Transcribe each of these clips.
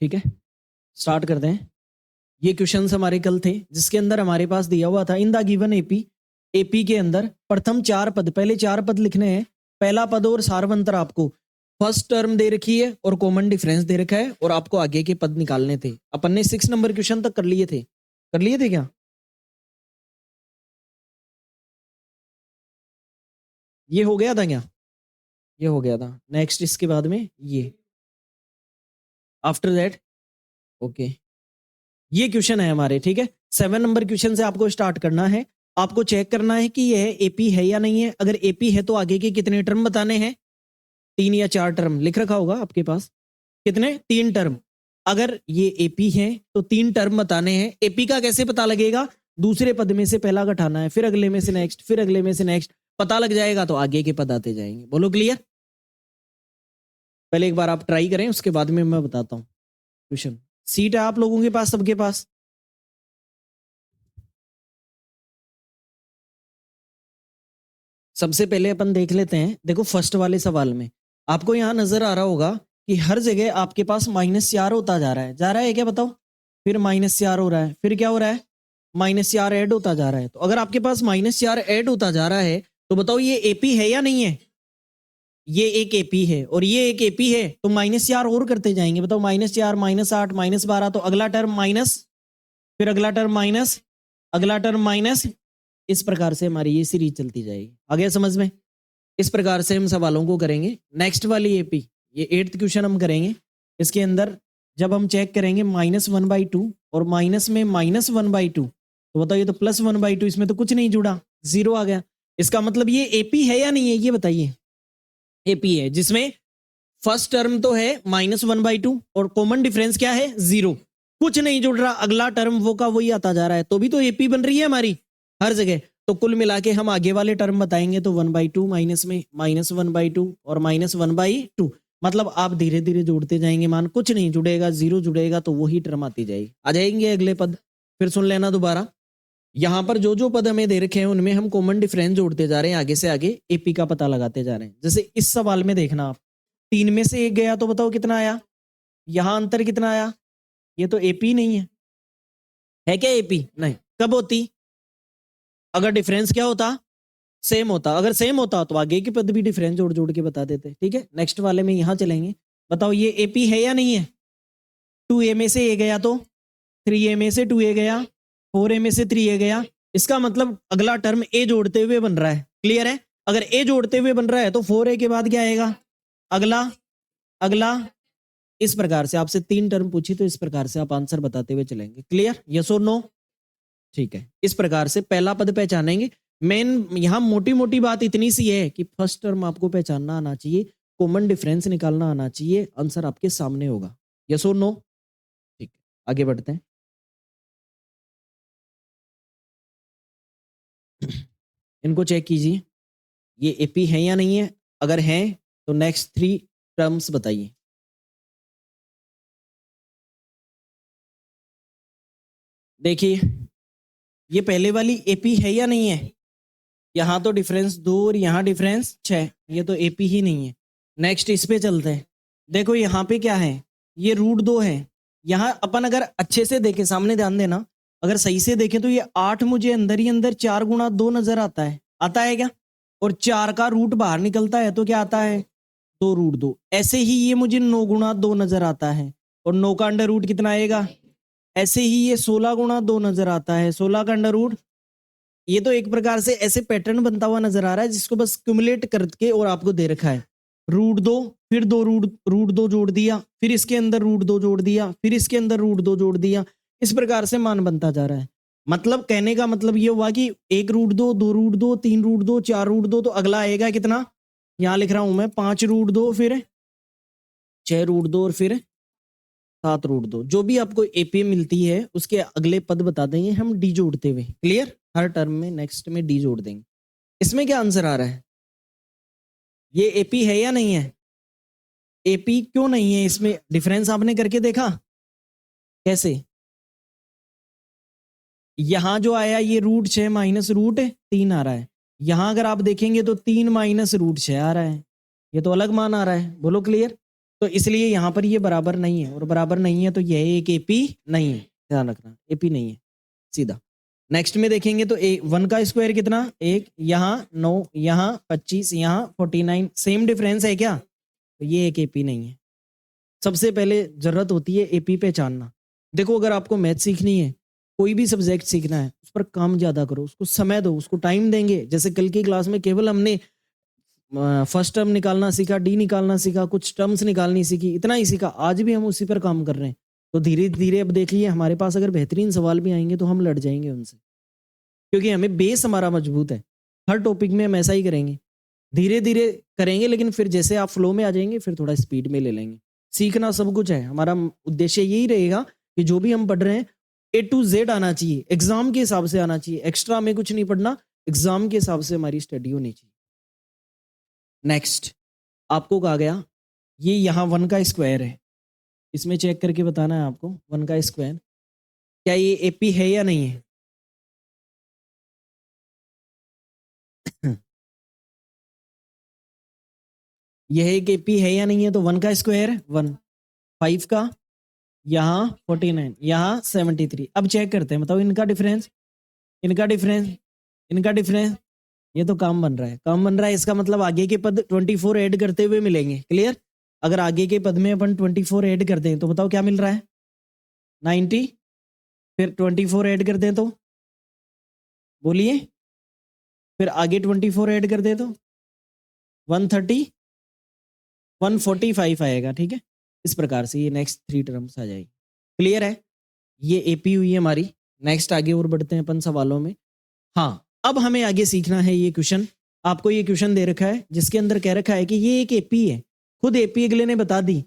ठीक है, स्टार्ट करते हैं। ये क्वेश्चंस हमारे कल थे जिसके अंदर हमारे पास दिया हुआ था in the given AP, AP के अंदर प्रथम चार पद, पहले चार पद लिखने हैं। पहला पद और सारवंतर आपको फर्स्ट टर्म दे रखी है और कॉमन डिफरेंस दे रखा है और आपको आगे के पद निकालने थे। अपन ने 6 नंबर क्वेश्चन तक कर लिए थे क्या? ये हो गया था क्या? ये हो गया था। नेक्स्ट इसके बाद में ये आफ्टर दैट ओके, ये क्वेश्चन है हमारे। ठीक है, 7 नंबर क्वेश्चन से आपको स्टार्ट करना है। आपको चेक करना है कि यह एपी है या नहीं है। अगर एपी है तो आगे के कितने टर्म बताने हैं? 3 या 4 टर्म लिख रखा होगा आपके पास। कितने? 3 टर्म। अगर ये एपी है तो 3 टर्म बताने हैं। एपी का कैसे पता लगेगा? दूसरे पद में से पहला घटाना है, फिर अगले में से नेक्स्ट, फिर अगले में से नेक्स्ट। पता लग जाएगा तो आगे के पद आते जाएंगे। बोलो क्लियर? पहले एक बार आप ट्राई करें, उसके बाद में मैं बताता हूँ क्वेश्चन। सीट है आप लोगों के पास, सबके पास? सबसे पहले अपन देख लेते हैं। देखो फर्स्ट वाले सवाल में आपको यहाँ नजर आ रहा होगा कि हर जगह आपके पास -4 होता जा रहा है। जा रहा है क्या बताओ? फिर -4 हो रहा है, फिर क्या हो रहा है? -4 ऐड होता जा रहा है। तो अगर आपके पास -4 ऐड होता जा रहा है तो बताओ ये एपी है या नहीं है? ये एक एपी है और ये एक एपी है, तो -4 और करते जाएंगे। बताओ -4, -8, -12, तो अगला टर्म माइनस, फिर अगला टर्म माइनस, अगला टर्म माइनस। इस प्रकार से हमारी ये सीरीज चलती जाएगी। आ गया समझ में? इस प्रकार से हम सवालों को करेंगे। नेक्स्ट वाली एपी, ये 8th क्वेश्चन हम करेंगे। इसके अंदर जब हम चेक करेंगे -1/2 और माइनस में -1/2, तो बताओ ये तो +1/2, इसमें तो कुछ नहीं जुड़ा, 0 आ गया। इसका मतलब ये एपी है या नहीं है? ये बताइए। एपी है, जिसमें फर्स्ट टर्म तो है -1/2 और कॉमन डिफरेंस क्या है? 0। कुछ नहीं जुड़ रहा, अगला टर्म वो का वही आता जा रहा है, तो भी तो एपी बन रही है हमारी हर जगह। तो कुल मिला के हम आगे वाले टर्म बताएंगे तो 1/2 माइनस में -1/2 और -1/2, मतलब आप धीरे धीरे जोड़ते जाएंगे। मान कुछ नहीं जुड़ेगा, 0 जुड़ेगा तो वही टर्म आती जाएगी। आ जाएंगे अगले पद, फिर सुन लेना दोबारा। यहाँ पर जो जो पद हमें दे रखे हैं उनमें हम कॉमन डिफरेंस जोड़ते जा रहे हैं, आगे से आगे एपी का पता लगाते जा रहे हैं। जैसे इस सवाल में देखना आप, 3 में से 1 गया तो बताओ कितना आया? यहाँ अंतर कितना आया? ये तो एपी नहीं है क्या एपी? नहीं। कब होती? अगर डिफरेंस क्या होता? सेम होता। अगर सेम होता तो आगे के पद भी डिफरेंस जोड़ जोड़ के बता देते। ठीक है, नेक्स्ट वाले में यहाँ चलेंगे। बताओ ये एपी है या नहीं है? 2a में से a गया तो 3a में से 2a गया, 4a में से 3a गया। इसका मतलब अगला टर्म a जोड़ते हुए बन रहा है। क्लियर है? अगर a जोड़ते हुए बन रहा है तो 4a के बाद क्या आएगा? अगला, अगला। इस प्रकार से आपसे 3 टर्म पूछी तो इस प्रकार से आप आंसर बताते हुए चलेंगे। क्लियर? यस और नो? ठीक है, इस प्रकार से पहला पद पहचानेंगे। मेन यहाँ मोटी मोटी बात इतनी सी है कि फर्स्ट टर्म आपको पहचानना आना चाहिए, कॉमन डिफरेंस निकालना आना चाहिए, आंसर आपके सामने होगा। यस और नो? ठीक है, आगे बढ़ते हैं। इनको चेक कीजिए, ये एपी है या नहीं है। अगर है तो नेक्स्ट 3 टर्म्स बताइए। देखिए ये पहले वाली एपी है या नहीं है? यहाँ तो डिफरेंस 2 और यहाँ डिफरेंस 6, ये तो एपी ही नहीं है। नेक्स्ट इस पे चलते हैं। देखो यहाँ पे क्या है? ये √2 है। यहाँ अपन अगर अच्छे से देखें, सामने ध्यान देना, अगर सही से देखें तो ये 8 मुझे अंदर ही अंदर 4 गुणा 2 नजर आता है। आता है क्या? और 4 का रूट बाहर निकलता है तो क्या आता है? 2√2। ऐसे ही ये मुझे 9 गुणा 2 नजर आता है और 9 का अंडर रूट कितना आएगा? ऐसे ही ये 16 गुणा 2 नजर आता है, 16 का अंडर रूट। ये तो एक प्रकार से ऐसे पैटर्न बनता हुआ नजर आ रहा है जिसको बस क्यूमुलेट करके और आपको दे रखा है। √2, फिर 2 √2 जोड़ दिया, फिर इसके अंदर √2 जोड़ दिया, फिर इसके अंदर √2 जोड़ दिया। इस प्रकार से मान बनता जा रहा है। मतलब कहने का मतलब ये हुआ कि 1 √2, 2 √2, 3 √2, 4 √2, तो अगला आएगा कितना? यहाँ लिख रहा हूं मैं 5 √2, फिर 6 √2 और फिर 7 √2। जो भी आपको एपी मिलती है उसके अगले पद बता देंगे हम डी जोड़ते हुए। क्लियर? हर टर्म में नेक्स्ट में डी जोड़ देंगे। इसमें क्या आंसर आ रहा है? ये एपी है या नहीं है? एपी क्यों नहीं है? इसमें डिफरेंस आपने करके देखा कैसे? यहां जो आया ये √6 माइनस √3 आ रहा है। यहां अगर आप देखेंगे तो 3 माइनस √6 आ रहा है। ये तो अलग मान आ रहा है। बोलो क्लियर? तो इसलिए यहाँ पर ये बराबर नहीं है, और बराबर नहीं है तो यह एक एपी नहीं है, ध्यान रखना एपी नहीं है सीधा। नेक्स्ट में देखेंगे तो 1 का स्क्वायर कितना 1, यहाँ 9, यहाँ 25, यहाँ 49, सेम डिफरेंस है क्या? तो ये एक एपी नहीं है। सबसे पहले जरूरत होती है एपी पहचानना। देखो अगर आपको मैथ सीखनी है, कोई भी सब्जेक्ट सीखना है, उस पर काम ज्यादा करो, उसको समय दो, उसको टाइम देंगे। जैसे कल की क्लास में केवल हमने फर्स्ट टर्म निकालना सीखा, डी निकालना सीखा, कुछ टर्म्स निकालनी सीखी, इतना ही सीखा। आज भी हम उसी पर काम कर रहे हैं। तो धीरे धीरे अब देखिए हमारे पास अगर बेहतरीन सवाल भी आएंगे तो हम लड़ जाएंगे उनसे, क्योंकि हमें बेस हमारा मजबूत है। हर टॉपिक में हम ऐसा ही करेंगे, धीरे धीरे करेंगे, लेकिन फिर जैसे आप फ्लो में आ जाएंगे फिर थोड़ा स्पीड में ले लेंगे। सीखना सब कुछ है, हमारा उद्देश्य यही रहेगा कि जो भी हम पढ़ रहे हैं A to Z आना चाहिए, एग्जाम के हिसाब से आना चाहिए। एक्स्ट्रा में कुछ नहीं पढ़ना, एग्जाम के हिसाब से हमारी स्टडी होनी चाहिए। नेक्स्ट आपको कहा गया ये यहाँ 1 का स्क्वायर है, इसमें चेक करके बताना है आपको 1 का स्क्वायर क्या ये एपी है या नहीं है। यह एक एपी है या नहीं है? तो 1 का स्क्वायर 1, 5 का, यहाँ 49, यहाँ 73। अब चेक करते हैं, बताओ इनका डिफरेंस, इनका डिफरेंस, इनका डिफरेंस। ये तो काम बन रहा है, काम बन रहा है। इसका मतलब आगे के पद 24 ऐड करते हुए मिलेंगे। क्लियर? अगर आगे के पद में अपन 24 ऐड करते हैं तो बताओ क्या मिल रहा है? 90। फिर 24 ऐड कर दें तो बोलिए, फिर आगे 24 ऐड कर दें तो 130, 145 आएगा। ठीक है, इस प्रकार से ये नेक्स्ट 3 टर्म्स आ जाएगी। क्लियर है? ये एपी हुई है हमारी। नेक्स्ट आगे और बढ़ते हैं अपन सवालों में। हाँ, अब हमें आगे सीखना है ये क्वेश्चन। आपको ये क्वेश्चन दे रखा है जिसके अंदर कह रखा है कि ये एक एपी है, खुद एपी अगले ने बता दी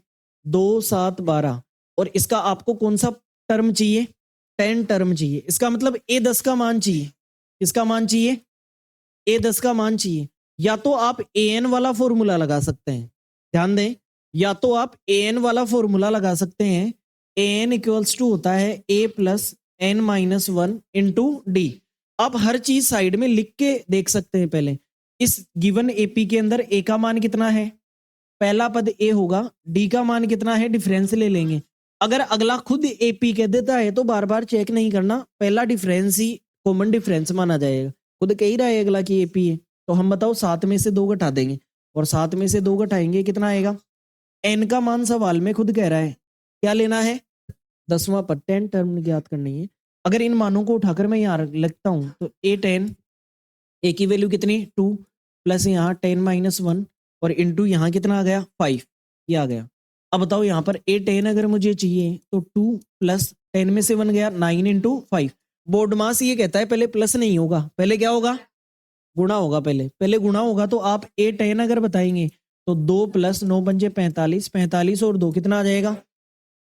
2, 7, 12, और इसका आपको कौन सा टर्म चाहिए? 10 टर्म चाहिए। इसका मतलब A10 का मान चाहिए। किसका मान चाहिए? A10 का मान चाहिए। या तो आप AN वाला फॉर्मूला लगा सकते हैं, ध्यान दें, या तो आप AN वाला फॉर्मूला लगा सकते हैं। AN इक्वल्स टू होता है A plus N-1 into D. आप हर चीज साइड में लिख के देख सकते हैं। पहले इस गिवन एपी के अंदर ए का मान कितना है, पहला पद ए होगा, डी का मान कितना है, डिफरेंस ले लेंगे। अगर अगला खुद एपी कह देता है तो बार बार चेक नहीं करना, पहला डिफरेंस ही कॉमन डिफरेंस माना जाएगा। खुद कह ही रहा है अगला कि एपी है, तो हम बताओ 7 में से 2 घटा देंगे, और 7 में से 2 घटाएंगे कितना आएगा? एन का मान सवाल में खुद कह रहा है, क्या लेना है? 10वां पद, 10 टर्म ज्ञात करनी है। अगर इन मानों को उठाकर मैं यहाँ लिखता हूँ तो A10, ए की वैल्यू कितनी 2, प्लस यहाँ 10-1, और इंटू यहाँ कितना आ गया 5, ये आ गया। अब बताओ यहाँ पर A10 अगर मुझे चाहिए तो 2 प्लस 10 में से 1 गया 9 इंटू 5। बोर्ड मास ये कहता है पहले प्लस नहीं होगा, पहले क्या होगा? गुणा होगा। पहले गुणा होगा। तो आप A10 अगर बताएंगे तो 2 प्लस 9 पंजे 45, 45 और 2 कितना आ जाएगा?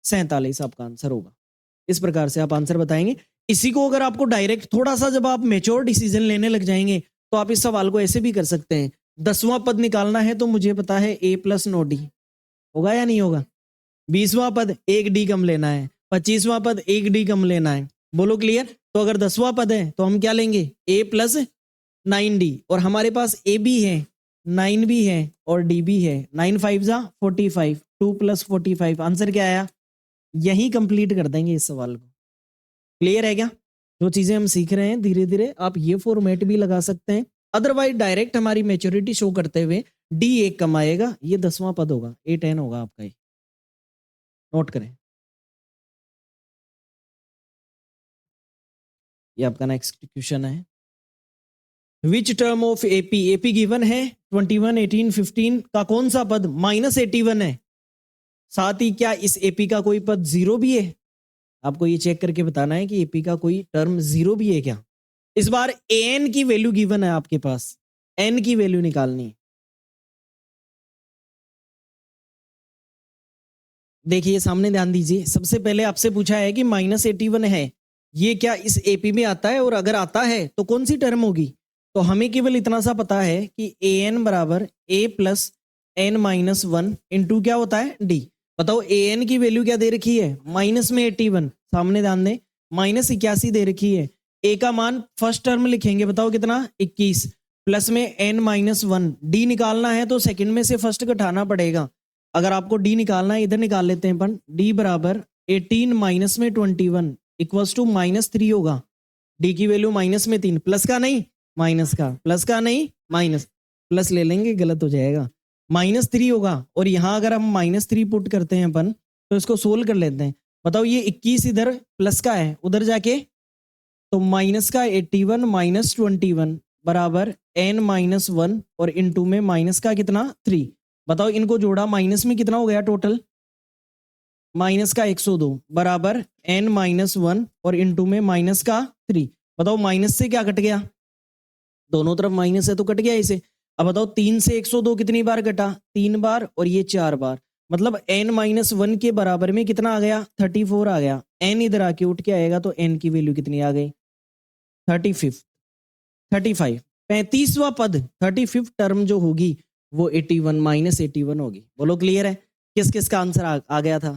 47 आपका आंसर होगा। इस प्रकार से आप आंसर बताएंगे। इसी को अगर आपको डायरेक्ट थोड़ा सा जब आप मेच्योर डिसीजन लेने लग जाएंगे तो आप इस सवाल को ऐसे भी कर सकते हैं, 10वां पद निकालना है तो मुझे पता है A प्लस 9D होगा या नहीं होगा? 20वां पद 1 डी कम लेना है, 25वां पद 1 डी कम लेना है। बोलो क्लियर? तो अगर 10वां पद है तो हम क्या लेंगे? A प्लस 9D, और हमारे पास A भी है, 9 भी है और D भी है। 9 5 जा 45, 2 प्लस 45, आंसर क्या आया? यही कंप्लीट कर देंगे इस सवाल को। क्लियर है क्या? जो चीजें हम सीख रहे हैं धीरे धीरे आप ये फॉर्मेट भी लगा सकते हैं। अदरवाइज डायरेक्ट हमारी मेच्योरिटी शो करते हुए D 1 कम आएगा, ये 10वां पद होगा, A10 होगा आपका। ये नोट करें। ये आपका नेक्स्ट क्वेश्चन है। Which term of AP, AP given है 21, 18, 15 का कौन सा पद -81 है? साथ ही क्या इस एपी का कोई पद 0 भी है? आपको ये चेक करके बताना है कि एपी का कोई टर्म 0 भी है क्या। इस बार एन की वैल्यू गिवन है आपके पास, एन की वैल्यू निकालनी है। देखिए सामने ध्यान दीजिए, सबसे पहले आपसे पूछा है कि -81 है, ये क्या इस एपी में आता है? और अगर आता है तो कौन सी टर्म होगी? तो हमें केवल इतना सा पता है कि एन बराबर A प्लस N-1 इंटू क्या होता है? D। बताओ एन की वैल्यू क्या दे रखी है? माइनस में 81, सामने ध्यान दें, -81 दे रखी है। ए का मान फर्स्ट टर्म लिखेंगे, बताओ कितना? 21, प्लस में N-1, D निकालना है तो सेकंड में से फर्स्ट घटाना पड़ेगा। अगर आपको डी निकालना है इधर निकाल लेते हैं अपन। डी बराबर 18 माइनस में 21 इक्वल्स टू -3 होगा। डी की वैल्यू माइनस में 3, प्लस का नहीं माइनस का, प्लस का नहीं माइनस, प्लस ले लेंगे गलत हो जाएगा, -3 होगा। और यहाँ अगर हम -3 पुट करते हैं अपन तो इसको सोल्व कर लेते हैं। बताओ ये 21 इधर प्लस का है, उधर जाके तो माइनस का 81 माइनस 21 बराबर n-1 और इनटू में माइनस का कितना 3। बताओ इनको जोड़ा, माइनस में कितना हो गया टोटल, माइनस का 102 बराबर n-1 और इनटू में माइनस का 3। बताओ माइनस से क्या कट गया, दोनों तरफ माइनस है तो कट गया इसे। अब बताओ 3 से 102 कितनी बार कटा, 3 बार, और ये 4 बार, मतलब n-1 के बराबर में कितना आ गया 34 आ गया। n इधर आके उठ के आएगा तो n की वैल्यू कितनी आ गई 35, 35वां पद 35 टर्म जो होगी वो 81 -81 होगी। बोलो क्लियर है, किस किस का आंसर आ गया था।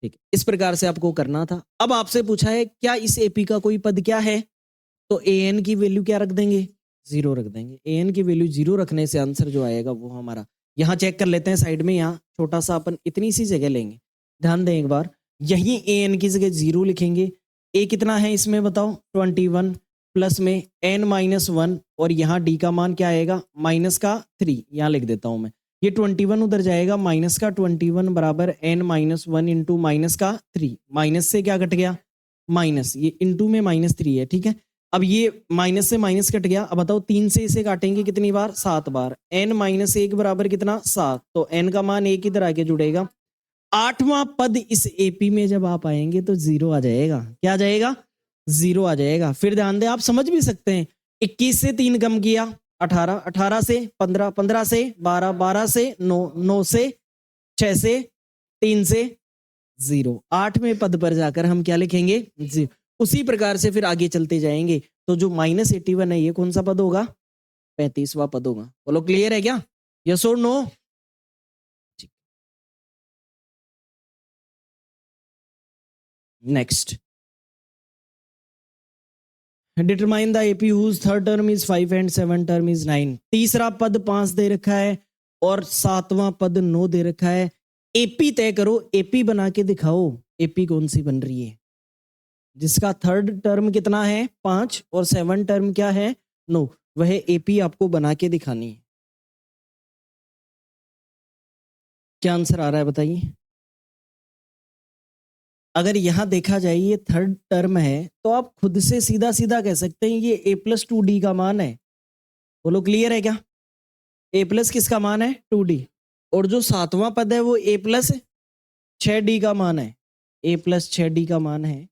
ठीक है, इस प्रकार से आपको करना था। अब आपसे पूछा है क्या इस एपी का कोई पद क्या है, तो an की वैल्यू क्या रख देंगे 0 रख देंगे। an की वैल्यू 0 रखने से आंसर जो आएगा वो हमारा, यहाँ चेक कर लेते हैं साइड में, यहाँ छोटा सा अपन इतनी सी जगह लेंगे, ध्यान दें एक बार, यही an की जगह 0 लिखेंगे। a कितना है इसमें बताओ 21 प्लस में n-1 और यहाँ d का मान क्या आएगा माइनस का 3, यहाँ लिख देता हूँ मैं, ये 21 उधर जाएगा, माइनस का 21 बराबर n-1 इंटू माइनस का 3, माइनस से क्या कट गया माइनस, ये इंटू में -3 है। ठीक है, अब ये माइनस से माइनस कट गया। अब बताओ 3 से इसे काटेंगे कितनी बार 7 बार, n-1 बराबर कितना 7, तो n का मान 1 इधर आके जुड़ेगा। 8वां पद इस एपी में जब आप आएंगे तो 0 आ जाएगा, क्या आ जाएगा 0 आ जाएगा। फिर ध्यान दें, आप समझ भी सकते हैं, 21 से 3 कम किया 18, 18 से 15, 15 से 12, 12 से 9, 9 से 6 से 3 से 0, 8वें पद पर जाकर हम क्या लिखेंगे 0। उसी प्रकार से फिर आगे चलते जाएंगे, तो जो -81 है ये कौन सा पद होगा 35वां पद होगा। बोलो क्लियर है क्या, यस और no. Next, determine the AP whose third term is 5 and 7 term is 9। तीसरा पद 5 दे रखा है और 7वां पद 9 दे रखा है। एपी तय करो, एपी बना के दिखाओ, एपी कौन सी बन रही है जिसका थर्ड टर्म कितना है 5 और 7 टर्म क्या है 9, वह एपी आपको बना के दिखानी है। क्या आंसर आ रहा है बताइए। अगर यहां देखा जाए ये थर्ड टर्म है तो आप खुद से सीधा सीधा कह सकते हैं ये a+2d का मान है। बोलो क्लियर है क्या, a+ किसका मान है 2d, और जो 7वां पद है वो a+6d का मान है, a+6d का मान है।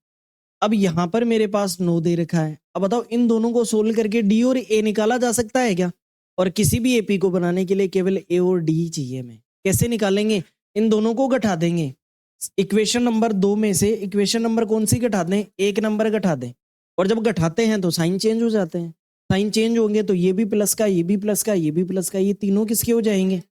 अब यहाँ पर मेरे पास 9 दे रखा है। अब बताओ इन दोनों को सोल्व करके d और a निकाला जा सकता है क्या, और किसी भी एपी को बनाने के लिए केवल a और d ही चाहिए हमें। कैसे निकालेंगे, इन दोनों को घटा देंगे, इक्वेशन नंबर 2 में से इक्वेशन नंबर कौन सी घटा दें 1 नंबर घटा दें, और जब घटाते हैं तो साइन चेंज हो जाते हैं, साइन चेंज होंगे तो ये भी प्लस का, ये भी प्लस का, ये भी प्लस का, ये तीनों किसके हो जाएंगे,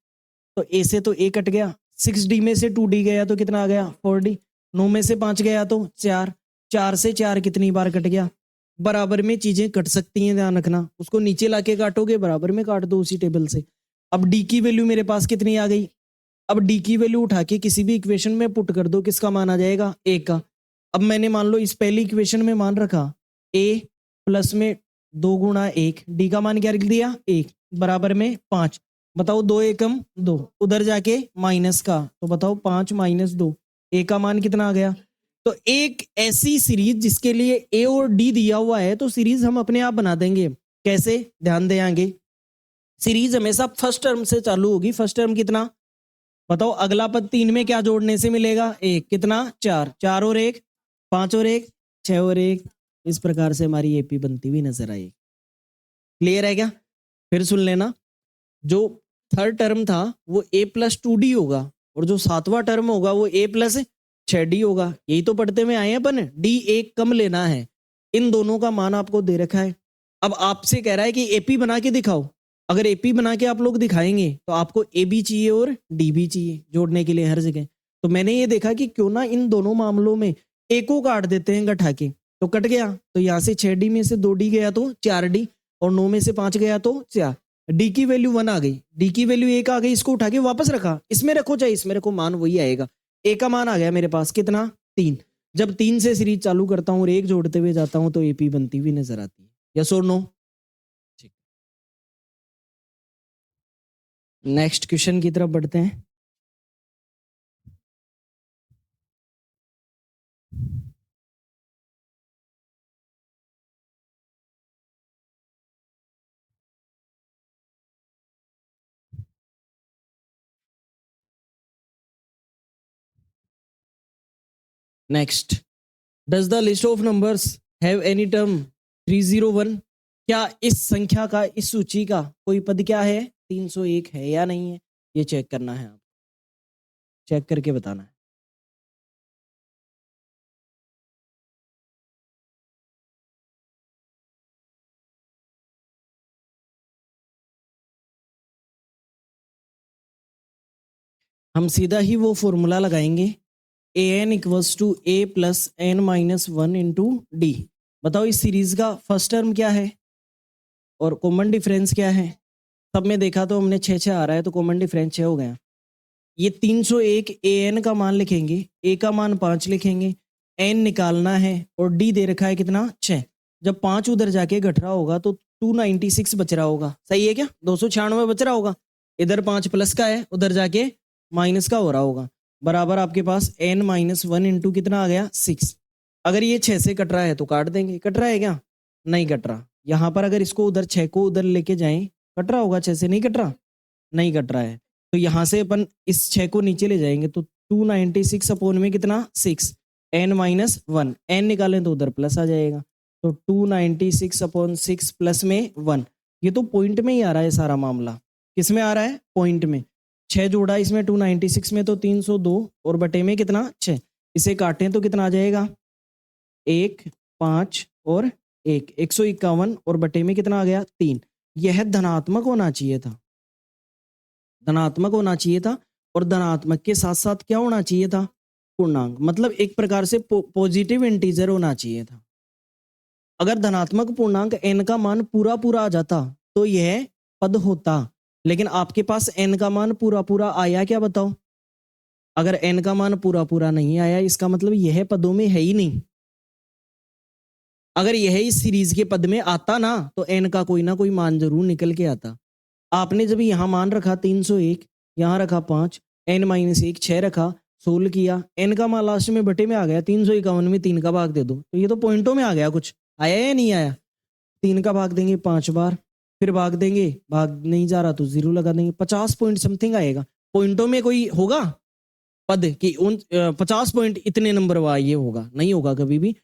तो a से तो a कट गया, 6d में से 2d गया तो कितना आ गया 4d, 9 में से 5 गया तो 4, 4 से 4 कितनी बार कट गया, बराबर में चीजें कट सकती हैं ध्यान रखना, उसको नीचे लाके काटोगे बराबर में काट दो उसी टेबल से। अब d की वैल्यू मेरे पास कितनी आ गई, अब d की वैल्यू उठा के किसी भी इक्वेशन में पुट कर दो, किसका मान आ जाएगा a का। अब मैंने मान लो इस पहली इक्वेशन में मान रखा a प्लस में 2 गुणा 1, d का मान क्या रख दिया 1 बराबर में 5, बताओ 2 एकम 2, उधर जाके माइनस का, तो बताओ 5 माइनस 2, a का मान कितना आ गया। तो एक ऐसी सीरीज जिसके लिए a और d दिया हुआ है तो सीरीज हम अपने आप बना देंगे। कैसे, ध्यान दें आगे, सीरीज हमेशा फर्स्ट टर्म से चालू होगी। फर्स्ट टर्म कितना बताओ, अगला पद 3 में क्या जोड़ने से मिलेगा 1, कितना 4, 4 और 1 5 और 1 6 और 1, इस प्रकार से हमारी एपी बनती हुई नजर आई। क्लियर है क्या, फिर सुन लेना, जो थर्ड टर्म था वो a+2d होगा और जो 7वां टर्म होगा वो a+6d होगा। यही तो पढ़ते हुए आए हैं अपन, d 1 कम लेना है, इन दोनों का मान आपको दे रखा है। अब आपसे कह रहा है कि एपी बना के दिखाओ, अगर एपी बना के आप लोग दिखाएंगे तो आपको ए भी चाहिए और डी भी चाहिए जोड़ने के लिए हर जगह। तो मैंने ये देखा कि क्यों ना इन दोनों मामलों में ए को काट देते हैं घटा के, तो कट गया, तो यहाँ से 6d में से 2d गया तो 4d और 9 में से 5 गया तो 4, डी की वैल्यू 1 आ गई, डी की वैल्यू 1 आ गई, इसको उठा के वापस रखा, इसमें रखो चाहे इसमें रखो, मान वही आएगा। ए का मान आ गया मेरे पास कितना 3। जब 3 से सीरीज चालू करता हूँ और 1 जोड़ते हुए जाता हूँ तो एपी बनती हुई नजर आती है। यस और नो? ठीक, नेक्स्ट क्वेश्चन की तरफ बढ़ते हैं। Next, does the list of numbers have any term 301? क्या इस संख्या का, इस सूची का कोई पद क्या है 301 है या नहीं है? ये चेक करना है, आप चेक करके बताना है। हम सीधा ही वो फॉर्मूला लगाएंगे, A N equals to A plus N minus 1 into D. बताओ इस सीरीज का फर्स्ट टर्म क्या है और कॉमन डिफरेंस क्या है? सब में देखा तो हमने 6 आ रहा है, तो कॉमन डिफरेंस 6 हो गया। ये 301 ए एन का मान लिखेंगे, ए का मान 5 लिखेंगे, एन निकालना है और डी दे रखा है कितना 6। जब 5 उधर जाके घट रहा होगा तो 296 बच रहा होगा, सही है क्या? 296 बच रहा होगा, इधर 5 प्लस का है, उधर जाके माइनस का हो रहा होगा, बराबर आपके पास n माइनस 1 इंटू कितना आ गया 6। अगर ये 6 से कट रहा है तो काट देंगे, कट रहा है क्या? नहीं कट रहा। यहाँ पर अगर इसको उधर 6 को उधर लेके जाएं, कट रहा होगा 6 से? नहीं कट रहा, नहीं कट रहा है। तो यहाँ से अपन इस 6 को नीचे ले जाएंगे तो 296 अपोन में कितना 6, n माइनस 1, n निकालें तो उधर प्लस आ जाएगा, तो 296 अपॉन 6 प्लस में 1। ये तो पॉइंट में ही आ रहा है सारा मामला, किस में आ रहा है? पॉइंट में। 6 जोड़ा इसमें 296 में तो 302 और बटे में कितना 6, इसे काटें तो कितना आ जाएगा 1 5 और 1, 151 और बटे में कितना आ गया 3। यह धनात्मक होना चाहिए था, धनात्मक होना चाहिए था, और धनात्मक के साथ साथ क्या होना चाहिए था? पूर्णांक, मतलब एक प्रकार से पॉजिटिव इंटीजर होना चाहिए था। अगर धनात्मक पूर्णांक n का मान पूरा पूरा आ जाता तो यह पद होता, लेकिन आपके पास n का मान पूरा पूरा आया क्या बताओ? अगर n का मान पूरा पूरा नहीं आया, इसका मतलब यह पदों में है ही नहीं। अगर यह इस सीरीज के पद में आता ना तो n का कोई ना कोई मान जरूर निकल के आता। आपने जब यहाँ मान रखा 301, यहाँ रखा 5, n माइनस 1 6 रखा, सोल्व किया, n का मान लास्ट में बटे में आ गया, 351 में 3 का भाग दे दो, तो ये तो पॉइंटों में आ गया, कुछ आया या नहीं आया? 3 का भाग देंगे 5 बार, फिर भाग देंगे, भाग नहीं जा रहा तो 0 लगा देंगे, 50 पॉइंट समथिंग आएगा। पॉइंटों में कोई होगा पद कि उन 50 पॉइंट इतने नंबर वा ये होगा? नहीं होगा कभी भी।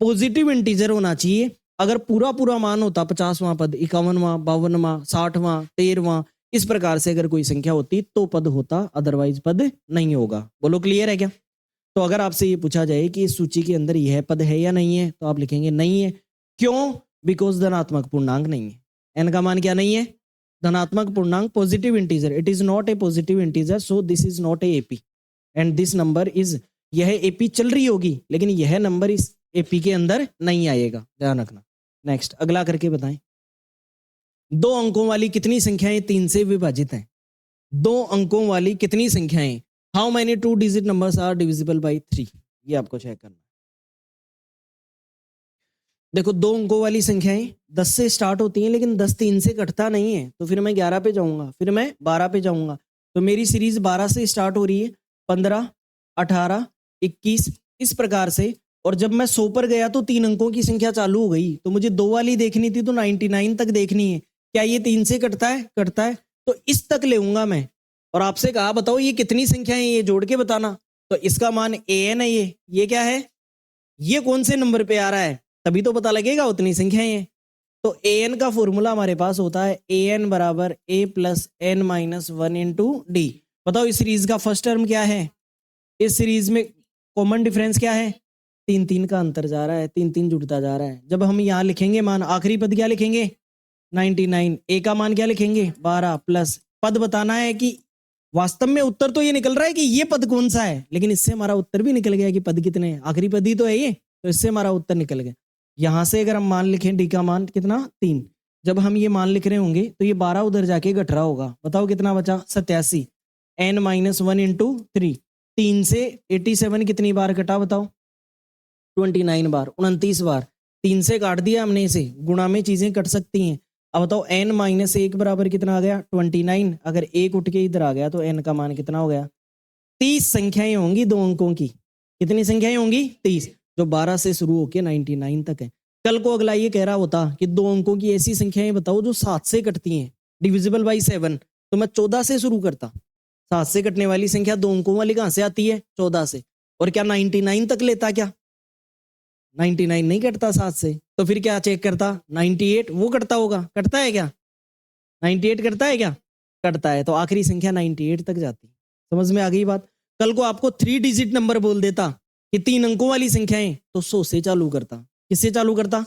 पॉजिटिव इंटीजर होना चाहिए। अगर पूरा पूरा मान होता 50वां पद, 51वां, 52वां, 60वां, 13वां, इस प्रकार से अगर कोई संख्या होती तो पद होता, अदरवाइज पद नहीं होगा। बोलो क्लियर है क्या? तो अगर आपसे ये पूछा जाए कि इस सूची के अंदर यह पद है या नहीं है, तो आप लिखेंगे नहीं है। क्यों? बिकॉज धनात्मक पूर्णांक नहीं है। एन का मान क्या नहीं है? धनात्मक पूर्णांक, positive integer. It is not a positive integer, so this is not a AP and this number is, यह एपी चल रही होगी लेकिन यह नंबर इस एपी के अंदर नहीं आएगा, ध्यान रखना। नेक्स्ट, अगला करके बताएं। 2 अंकों वाली कितनी संख्याएं 3 से विभाजित हैं? 2 अंकों वाली कितनी संख्याएं? How many 2 digit numbers are divisible by 3? ये आपको चेक करना है। देखो 2 अंकों वाली संख्याएं 10 से स्टार्ट होती हैं, लेकिन 10 3 से कटता नहीं है, तो फिर मैं 11 पे जाऊंगा, फिर मैं 12 पे जाऊंगा, तो मेरी सीरीज 12 से स्टार्ट हो रही है, 15, 18, 21, इस प्रकार से। और जब मैं 100 पर गया तो 3 अंकों की संख्या चालू हो गई, तो मुझे 2 वाली देखनी थी, तो 99 तक देखनी है। क्या ये 3 से कटता है? कटता है, तो इस तक लेऊंगा मैं। और आपसे कहा बताओ ये कितनी संख्या है, ये जोड़ के बताना, तो इसका मान an है। ये क्या है? ये कौन से नंबर पे आ रहा है, तभी तो पता लगेगा उतनी संख्याएं हैं। तो an का फॉर्मूला हमारे पास होता है an बराबर a plus n minus 1 into D. बताओ इस सीरीज का फर्स्ट टर्म क्या है? इस सीरीज में कॉमन डिफरेंस क्या है? 3 3 का अंतर जा रहा है, 3 3 जुड़ता जा रहा है। जब हम यहाँ लिखेंगे मान, आखिरी पद क्या लिखेंगे? 99। ए का मान क्या लिखेंगे? 12 प्लस पद बताना है कि वास्तव में उत्तर तो ये निकल रहा है कि ये पद कौन सा है, लेकिन इससे हमारा उत्तर भी निकल गया कि पद कितने हैं, आखिरी पद ही तो है ये, तो इससे हमारा उत्तर निकल गया। यहाँ से अगर हम मान लिखें डी का मान कितना 3, जब हम ये मान लिख रहे होंगे तो ये 12 उधर जाके घट रहा होगा। बताओ कितना बचा? 87 n-1 इंटू 3। 3 से 87 कितनी बार कटा बताओ? 29 बार, 29 बार। 3 से काट दिया हमने इसे, गुणा में चीजें कट सकती हैं। अब बताओ n-1 बराबर कितना आ गया? 29। अगर एक उठ के इधर आ गया तो n का मान कितना हो गया? 30 संख्याएं होंगी 2 अंकों की। कितनी संख्याएं होंगी? 30, जो 12 से शुरू होकर 99 तक है। कल को अगला ये कह रहा होता कि 2 अंकों की ऐसी संख्याएं बताओ जो 7 से कटती हैं, डिविजिबल बाई 7, तो मैं 14 से शुरू करता। 7 से कटने वाली संख्या 2 अंकों वाली कहां से आती है? 14 से। और क्या 99 तक लेता? क्या 99 नहीं कटता 7 से? तो फिर क्या चेक करता? 98 वो कटता होगा। कटता है क्या? 98 कटता है क्या? कटता है। तो आखिरी संख्या 98 तक जाती है। समझ में आ गई बात? कल को आपको 3 डिजिट नंबर बोल देता कि 3 अंकों वाली संख्याएं, तो 100 से चालू करता। किससे चालू करता?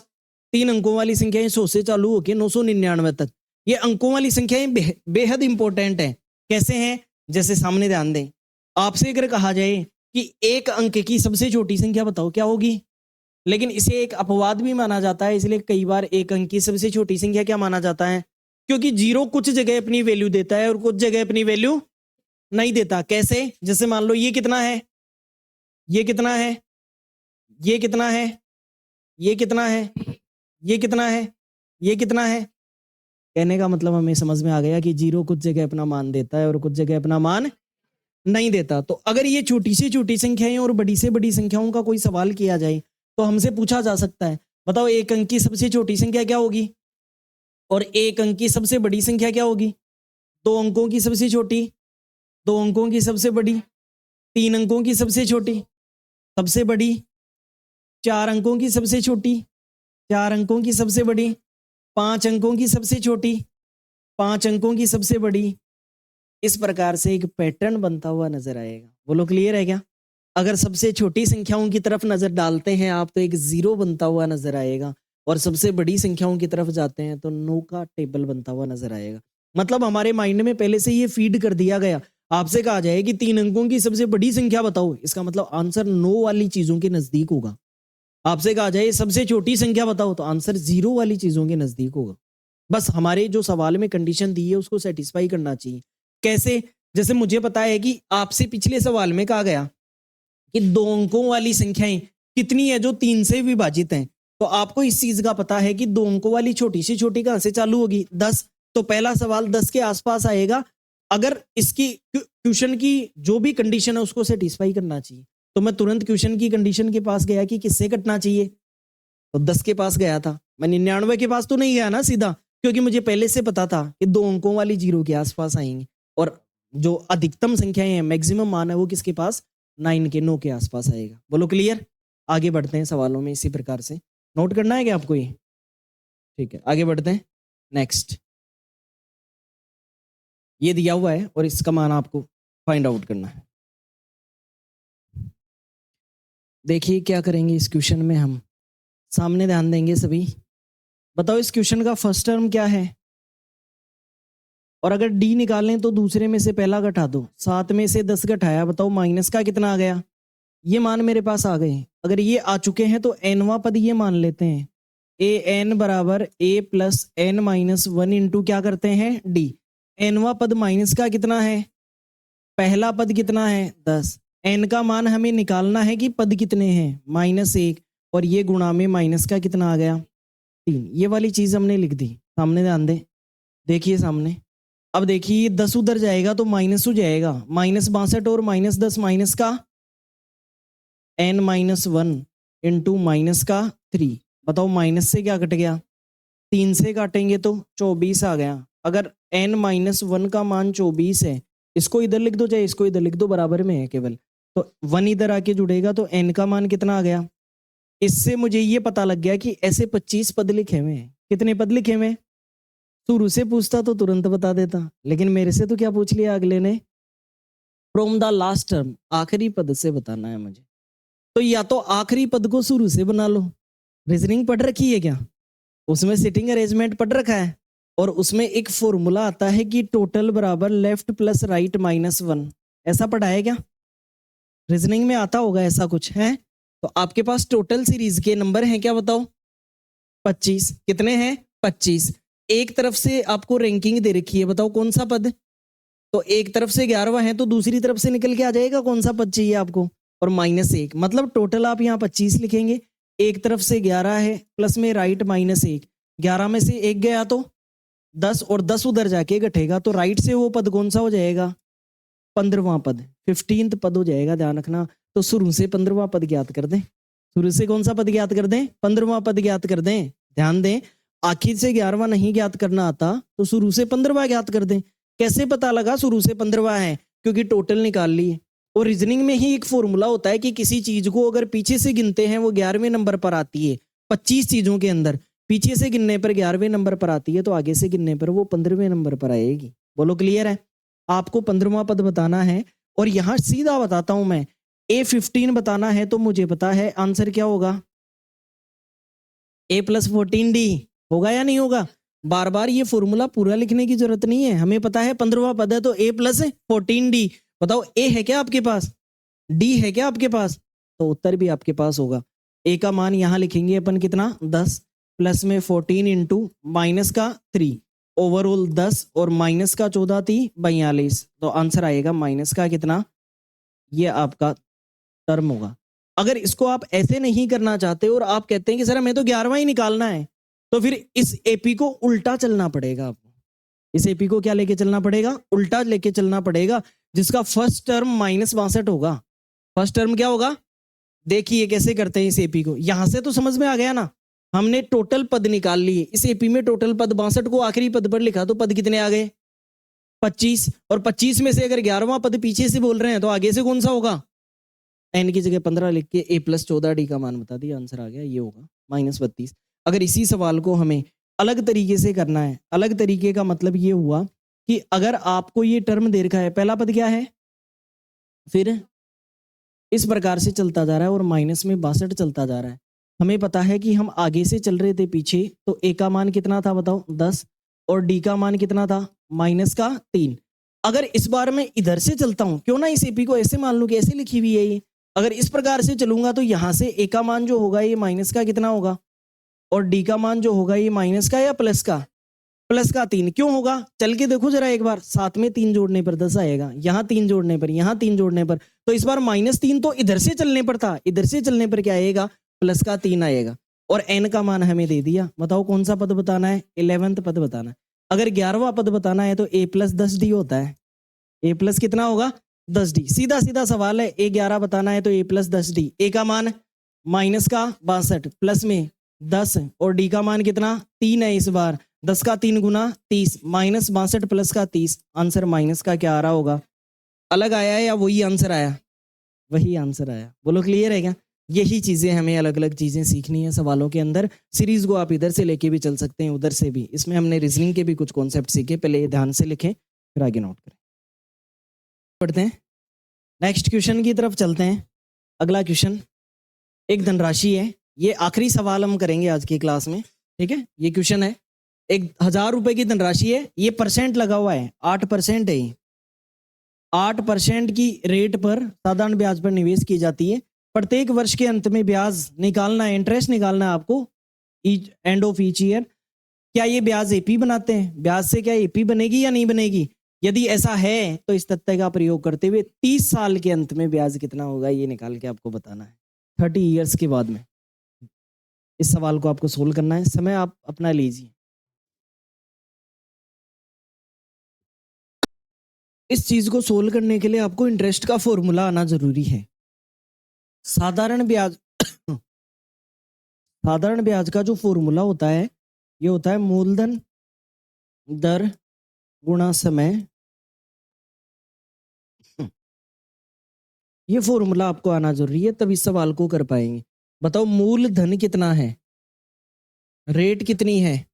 3 अंकों वाली संख्याएं 100 से चालू होकर 999 तक। ये अंकों वाली संख्याएं बेहद इंपॉर्टेंट है। कैसे हैं? जैसे सामने ध्यान दें, आपसे अगर कहा जाए कि एक अंक की सबसे छोटी संख्या बताओ, क्या होगी? लेकिन इसे एक अपवाद भी माना जाता है, इसलिए कई बार एक अंक की सबसे छोटी संख्या क्या माना जाता है? क्योंकि 0 कुछ जगह अपनी वैल्यू देता है और कुछ जगह अपनी वैल्यू नहीं देता। कैसे? जैसे मान लो ये कितना है, ये कितना है, ये कितना है, ये कितना है, ये कितना है, ये कितना है। कहने का मतलब हमें समझ में आ गया कि 0 कुछ जगह अपना मान देता है और कुछ जगह अपना मान नहीं देता। तो अगर ये छोटी से छोटी संख्याएं और बड़ी से बड़ी संख्याओं का कोई सवाल किया जाए तो हमसे पूछा जा सकता है, बताओ एक अंक की सबसे छोटी संख्या क्या होगी और एक अंक की सबसे बड़ी संख्या क्या होगी? 2 अंकों की सबसे छोटी, 2 अंकों की सबसे बड़ी, 3 अंकों की सबसे छोटी, सबसे बड़ी, 4 अंकों की सबसे छोटी, 4 अंकों की सबसे बड़ी, 5 अंकों की सबसे छोटी, 5 अंकों की सबसे बड़ी। इस प्रकार से एक पैटर्न बनता हुआ नजर आएगा। बोलो क्लियर है क्या? अगर सबसे छोटी संख्याओं की तरफ नजर डालते हैं आप तो एक 0 बनता हुआ नजर आएगा, और सबसे बड़ी संख्याओं की तरफ जाते हैं तो 9 का टेबल बनता हुआ नजर आएगा। मतलब हमारे माइंड में पहले से ये फीड कर दिया गया। आपसे कहा जाए कि 3 अंकों की सबसे बड़ी संख्या बताओ, इसका मतलब आंसर 9 वाली चीजों के नजदीक होगा। आपसे कहा जाए सबसे छोटी संख्या बताओ, तो आंसर 0 वाली चीजों के नजदीक होगा। बस हमारे जो सवाल में कंडीशन दी है उसको सेटिस्फाई करना चाहिए। कैसे? जैसे मुझे पता है कि आपसे पिछले सवाल में कहा गया कि 2 अंकों वाली संख्याएं कितनी है जो 3 से विभाजित हैं। तो आपको इस चीज का पता है कि 2 अंकों वाली छोटी से छोटी कहां से चालू होगी? 10। तो पहला सवाल 10 के आसपास आएगा। अगर इसकी क्वेश्चन की जो भी कंडीशन है उसको सेटिस्फाई करना चाहिए, तो मैं तुरंत क्वेश्चन की कंडीशन के पास गया कि किससे कटना चाहिए, तो 10 के पास गया था। मैं 99 के पास तो नहीं गया ना सीधा, क्योंकि मुझे पहले से पता था कि 2 अंकों वाली 0 के आसपास आएंगे, और जो अधिकतम संख्याएं हैं, मैक्सिमम मान है, वो किसके पास? 9 के आसपास आएगा। बोलो क्लियर? आगे बढ़ते हैं सवालों में इसी प्रकार से। नोट करना है क्या आपको ये? ठीक है, आगे बढ़ते हैं। नेक्स्ट, ये दिया हुआ है और इसका मान आपको फाइंड आउट करना है। देखिए क्या करेंगे इस क्वेश्चन में, हम सामने ध्यान देंगे सभी। बताओ इस क्वेश्चन का फर्स्ट टर्म क्या है, और अगर डी निकालें तो दूसरे में से पहला घटा दो। 7 में से 10 घटाया, बताओ माइनस का कितना आ गया? ये मान मेरे पास आ गए। अगर ये आ चुके हैं तो एनवा पद ये मान लेते हैं, ए एन बराबर ए प्लस एन माइनस 1 इंटू क्या करते हैं? डी। एनवा पद माइनस का कितना है? पहला पद कितना है? 10। एन का मान हमें निकालना है कि पद कितने हैं? -1, और ये गुणा में माइनस का कितना आ गया? 3। ये वाली चीज हमने लिख दी। सामने ध्यान दे, देखिए सामने। अब देखिए 10 उधर जाएगा तो माइनस हो जाएगा, -62 और -10 माइनस का n-1 इंटू माइनस का 3। बताओ माइनस से क्या कट गया? 3 से काटेंगे तो 24 आ गया। अगर n-1 का मान 24 है, इसको इधर लिख दो चाहे इसको इधर लिख दो, बराबर में है केवल, तो 1 इधर आके जुड़ेगा तो n का मान कितना आ गया? इससे मुझे ये पता लग गया कि ऐसे 25 पद लिखे हुए हैं। कितने पद लिखे हुए? शुरू से पूछता तो तुरंत बता देता, लेकिन मेरे से तो क्या पूछ लिया अगले ने? फ्रॉम द लास्ट टर्म, आखिरी पद से बताना है मुझे। तो या तो आखिरी पद को शुरू से बना लो। रीजनिंग पढ़ रखी है क्या? उसमें सिटिंग अरेंजमेंट पढ़ रखा है, और उसमें एक फॉर्मूला आता है कि टोटल बराबर लेफ्ट प्लस राइट -1। ऐसा पढ़ा है क्या? रीजनिंग में आता होगा ऐसा कुछ है। तो आपके पास टोटल सीरीज के नंबर हैं क्या बताओ? 25। कितने हैं? 25। एक तरफ से आपको रैंकिंग दे रखी है, बताओ कौन सा पद? तो एक तरफ से 11वां है तो दूसरी तरफ से निकल के आ जाएगा कौन सा पद चाहिए आपको, और -1, मतलब टोटल आप यहाँ 25 लिखेंगे। एक तरफ से 11 है, प्लस में राइट -1, 11 में से 1 गया तो 10, और 10 उधर जाके घटेगा, तो राइट से वो पद कौन सा हो जाएगा? 15वां पद, 15th पद हो जाएगा, ध्यान रखना। तो शुरू से 15वां पद ज्ञात कर दें। शुरू से कौन सा पद ज्ञात कर दें? 15वां पद ज्ञात कर दें। ध्यान दें, आखिर से 11वां नहीं ज्ञात करना आता तो शुरू से 15वां ज्ञात कर दें। कैसे पता लगा शुरू से 15वां है? क्योंकि टोटल निकाल लिए। और रीजनिंग में ही एक फॉर्मूला होता है कि किसी चीज को अगर पीछे से गिनते हैं वो 11वें नंबर पर आती है। 25 चीजों के अंदर पीछे से गिनने पर 11वें नंबर पर आती है, तो आगे से गिनने पर वो 15वें नंबर पर आएगी। बोलो क्लियर है? आपको 15वां पद बताना है, और यहां सीधा बताता हूं मैं, A15 बताना है तो मुझे पता है आंसर क्या होगा? A + 14D होगा या नहीं होगा? बार बार ये फॉर्मूला पूरा लिखने की जरूरत नहीं है, हमें पता है 15वां पद है तो A + 14D। बताओ A है क्या आपके पास? D है क्या आपके पास? तो उत्तर भी आपके पास होगा। A का मान यहां लिखेंगे अपन कितना? 10, प्लस में 14 इंटू माइनस का 3, ओवरऑल 10, और माइनस का 14 थी 42, तो आंसर आएगा माइनस का कितना? ये आपका टर्म होगा। अगर इसको आप ऐसे नहीं करना चाहते और आप कहते हैं कि सर हमें तो 11वां ही निकालना है, तो फिर इस एपी को उल्टा चलना पड़ेगा आपको। इस एपी को क्या लेके चलना पड़ेगा? उल्टा लेके चलना पड़ेगा, जिसका फर्स्ट टर्म -62 होगा। फर्स्ट टर्म क्या होगा? देखिए कैसे करते हैं इस एपी को। यहां से तो समझ में आ गया ना, हमने टोटल पद निकाल लिए। इस एपी में टोटल पद 62 को आखिरी पद पर लिखा तो पद कितने आ गए? 25, और 25 में से अगर 11वां पद पीछे से बोल रहे हैं तो आगे से कौन सा होगा? n की जगह 15 लिख के A + 14D का मान बता दिया, आंसर आ गया, ये होगा -32। अगर इसी सवाल को हमें अलग तरीके से करना है, अलग तरीके का मतलब ये हुआ कि अगर आपको ये टर्म दे रखा है, पहला पद क्या है, फिर इस प्रकार से चलता जा रहा है और माइनस में 62 चलता जा रहा है। हमें पता है कि हम आगे से चल रहे थे पीछे, तो A का मान कितना था बताओ? 10, और D का मान कितना था? -3। अगर इस बार मैं इधर से चलता हूं, क्यों ना इस एपी को ऐसे मान लूं कि ऐसे लिखी हुई है ये, अगर इस प्रकार से चलूंगा तो यहां से A का मान जो होगा ये माइनस का कितना होगा, और D का मान जो होगा ये माइनस का या प्लस का? प्लस का 3। क्यों होगा? चल के देखो जरा एक बार, साथ में 3 जोड़ने पर 10 आएगा, यहाँ 3 जोड़ने पर, यहाँ 3 जोड़ने पर, तो इस बार -3 तो इधर से चलने पर था, इधर से चलने पर क्या आएगा? प्लस का 3 आएगा। और n का मान हमें दे दिया, बताओ कौन सा पद बताना है? 11वां पद बताना है। अगर 11वां पद बताना है तो A + 10D होता है। A प्लस कितना होगा? 10D। सीधा सीधा सवाल है, A11 बताना है तो A + 10D। A का मान माइनस का 62, प्लस में 10, और D का मान कितना? 3 है इस बार। 10 का 3 गुना 30, -62 प्लस का 30, आंसर माइनस का क्या आ रहा होगा? अलग आया है या वही आंसर आया? वही आंसर आया। बोलो क्लियर है क्या? यही चीजें हमें अलग अलग चीजें सीखनी है सवालों के अंदर। सीरीज को आप इधर से लेके भी चल सकते हैं, उधर से भी। इसमें हमने रीजनिंग के भी कुछ कॉन्सेप्ट सीखे, पहले ये ध्यान से लिखें फिर आगे नोट करें। पढ़ते हैं, नेक्स्ट क्वेश्चन की तरफ चलते हैं। अगला क्वेश्चन एक धनराशि है, ये आखिरी सवाल हम करेंगे आज की क्लास में, ठीक है? ये क्वेश्चन है, 1000 रुपए की धनराशि है, ये परसेंट लगा हुआ है, 8% है ये। 8% की रेट पर साधारण ब्याज पर निवेश की जाती है। प्रत्येक वर्ष के अंत में ब्याज निकालना है, इंटरेस्ट निकालना है आपको, एंड ऑफ ईच ईयर। क्या ये ब्याज एपी बनाते हैं? ब्याज से क्या एपी बनेगी या नहीं बनेगी? यदि ऐसा है तो इस तथ्य का प्रयोग करते हुए 30 साल के अंत में ब्याज कितना होगा ये निकाल के आपको बताना है, 30 ईयर्स के बाद में। इस सवाल को आपको सोल्व करना है, समय आप अपना लीजिए। इस चीज को सोल्व करने के लिए आपको इंटरेस्ट का फॉर्मूला आना जरूरी है। साधारण ब्याज साधारण ब्याज का जो फॉर्मूला होता है ये होता है मूलधन दर गुणा समय। ये फॉर्मूला आपको आना जरूरी है, तब इस सवाल को कर पाएंगे। बताओ मूलधन कितना है, रेट कितनी है,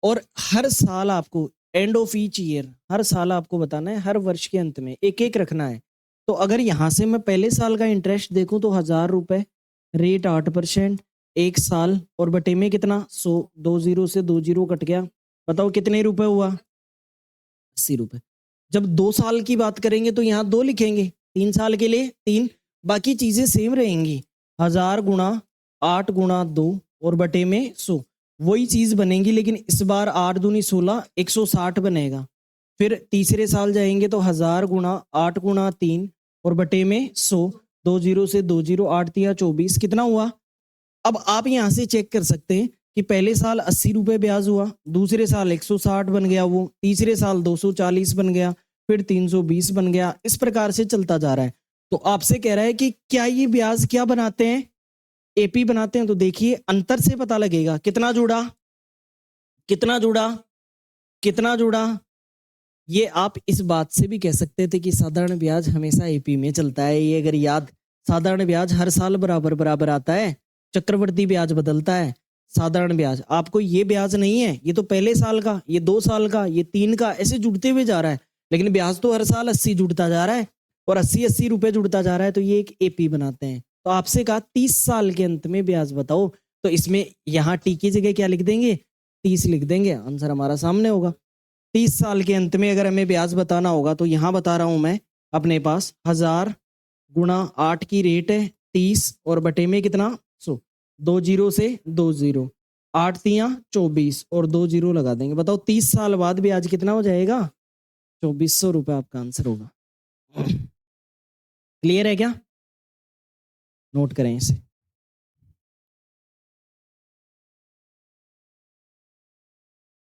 और हर साल आपको एंड ऑफ ईच ईयर, हर साल आपको बताना है, हर वर्ष के अंत में एक एक रखना है। तो अगर यहाँ से मैं पहले साल का इंटरेस्ट देखूं तो 1000 रुपए, रेट 8%, एक साल, और बटे में कितना? 100, 2 जीरो से 2 जीरो कट गया, बताओ कितने रुपए हुआ? 80 रुपए। जब 2 साल की बात करेंगे तो यहाँ 2 लिखेंगे, 3 साल के लिए 3, बाकी चीजें सेम रहेंगी। 1000 गुणा 8 गुणा 2 और बटे में 100, वही चीज बनेगी, लेकिन इस बार 8 दूनी 16, 160 बनेगा। फिर तीसरे साल जाएंगे तो 1000 गुणा 8 गुणा 3 और बटे में 100, 2 जीरो से 2 जीरो, 8 तिया 24, कितना हुआ? अब आप यहाँ से चेक कर सकते हैं कि पहले साल 80 रुपए ब्याज हुआ, दूसरे साल 160 बन गया वो, तीसरे साल 240 बन गया, फिर 320 बन गया, इस प्रकार से चलता जा रहा है। तो आपसे कह रहा है कि क्या ये ब्याज क्या बनाते हैं? एपी बनाते हैं। तो देखिए अंतर से पता लगेगा कितना जुड़ा, कितना जुड़ा, कितना जुड़ा। ये आप इस बात से भी कह सकते थे कि साधारण ब्याज हमेशा एपी में चलता है। ये अगर याद, साधारण ब्याज हर साल बराबर बराबर आता है, चक्रवर्ती ब्याज बदलता है। साधारण ब्याज आपको ये ब्याज नहीं है, ये तो पहले साल का, ये 2 साल का, ये 3 का, ऐसे जुड़ते हुए जा रहा है। लेकिन ब्याज तो हर साल 80 जुड़ता जा रहा है और 80-80 रुपए जुड़ता जा रहा है, तो ये एक एपी बनाते हैं। तो आपसे कहा 30 साल के अंत में ब्याज बताओ, तो इसमें यहाँ टी की जगह क्या लिख देंगे? 30 लिख देंगे, आंसर हमारा सामने होगा। 30 साल के अंत में अगर हमें ब्याज बताना होगा तो यहाँ बता रहा हूं मैं अपने पास 1000 गुणा 8 की रेट है 30 और बटे में कितना 100, 2 जीरो से 2 जीरो, 8 तिया 24 और 2 जीरो लगा देंगे। बताओ 30 साल बाद ब्याज कितना हो जाएगा? 2400 रुपए आपका आंसर होगा। क्लियर है क्या? नोट करें इसे।